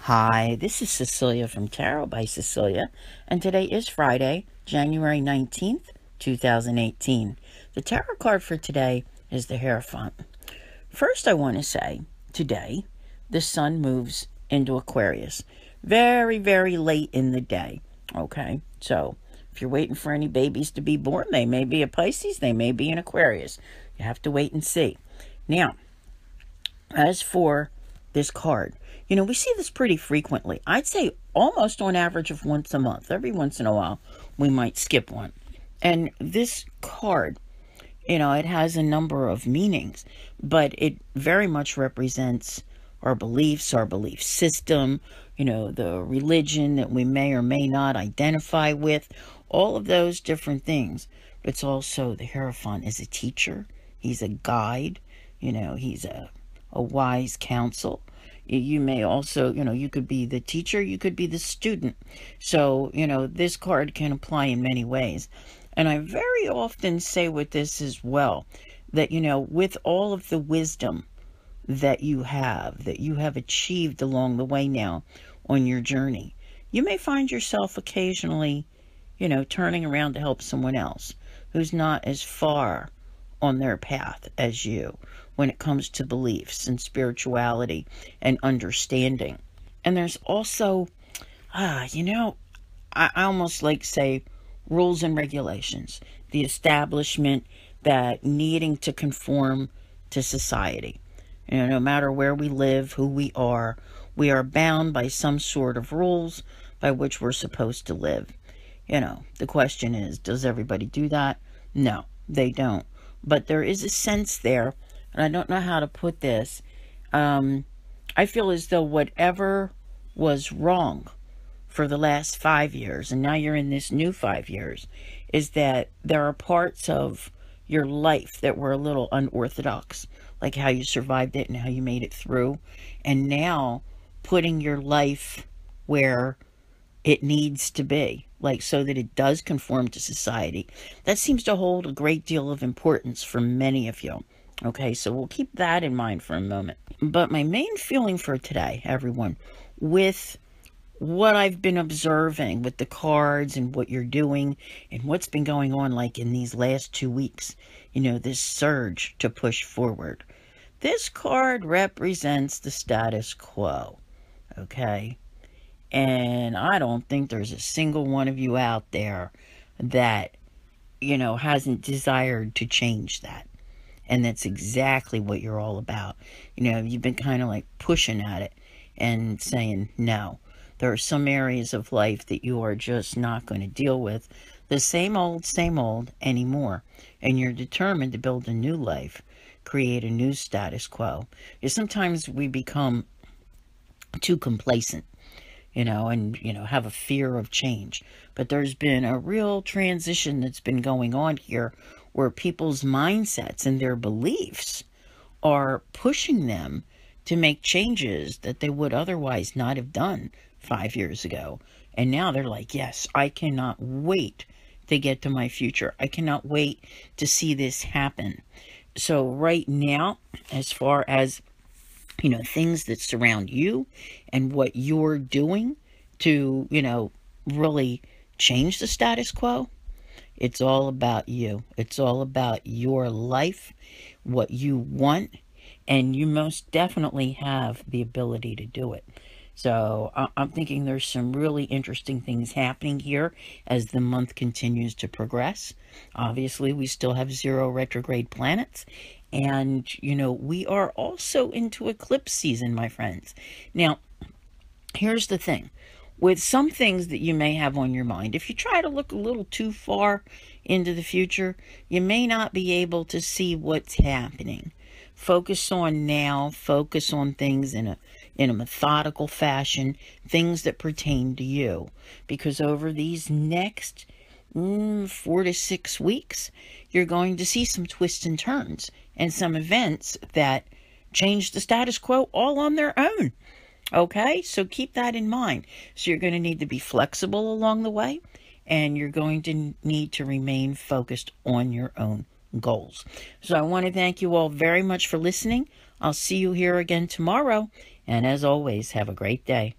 Hi, this is Cecilia from Tarot by Cecilia, and today is Friday, January 19th, 2018. The tarot card for today is the Hierophant. First, I want to say, today, the sun moves into Aquarius. Very, very late in the day, okay? So, if you're waiting for any babies to be born, they may be a Pisces, they may be an Aquarius. You have to wait and see. Now, as for this card, we see this pretty frequently. I'd say almost on average of once a month. Every once in a while, we might skip one. And this card, it has a number of meanings, but it very much represents our beliefs, our belief system, the religion that we may or may not identify with, all of those different things. It's also, the Hierophant is a teacher. He's a guide. He's a wise counsel. You may also, you could be the teacher, you could be the student. So, this card can apply in many ways. And I very often say with this as well, that, with all of the wisdom that you have achieved along the way now on your journey, you may find yourself occasionally, turning around to help someone else who's not as far on their path as you when it comes to beliefs and spirituality and understanding. And there's also, I almost like say rules and regulations, the establishment that needing to conform to society. No matter where we live, who we are bound by some sort of rules by which we're supposed to live. The question is, does everybody do that? No, they don't. But there is a sense there, and I don't know how to put this. I feel as though whatever was wrong for the last 5 years, and now you're in this new 5 years, is that there are parts of your life that were a little unorthodox, like how you survived it and how you made it through. And now putting your life where it needs to be, like so that it does conform to society. That seems to hold a great deal of importance for many of you. Okay, so we'll keep that in mind for a moment. But my main feeling for today, everyone, with what I've been observing with the cards and what you're doing and what's been going on like in these last 2 weeks, this surge to push forward. This card represents the status quo, okay? And I don't think there's a single one of you out there that, hasn't desired to change that. And that's exactly what you're all about. You've been kind of like pushing at it and saying, no, there are some areas of life that you are just not going to deal with the same old anymore. And you're determined to build a new life, create a new status quo. Because sometimes we become too complacent, and, have a fear of change. But there's been a real transition that's been going on here where people's mindsets and their beliefs are pushing them to make changes that they would otherwise not have done 5 years ago. And now they're like, yes, I cannot wait to get to my future. I cannot wait to see this happen. So right now, as far as things that surround you and what you're doing to, really change the status quo, it's all about you. It's all about your life, what you want, and you most definitely have the ability to do it. So I'm thinking there's some really interesting things happening here as the month continues to progress. Obviously, we still have 0 retrograde planets. And, we are also into eclipse season, my friends. Now, here's the thing. With some things that you may have on your mind, if you try to look a little too far into the future, you may not be able to see what's happening. Focus on now. Focus on things in a methodical fashion, things that pertain to you. Because over these next 4 to 6 weeks, you're going to see some twists and turns and some events that change the status quo all on their own. Okay, so keep that in mind. So you're going to need to be flexible along the way, and you're going to need to remain focused on your own goals. So I want to thank you all very much for listening. I'll see you here again tomorrow, and as always, have a great day.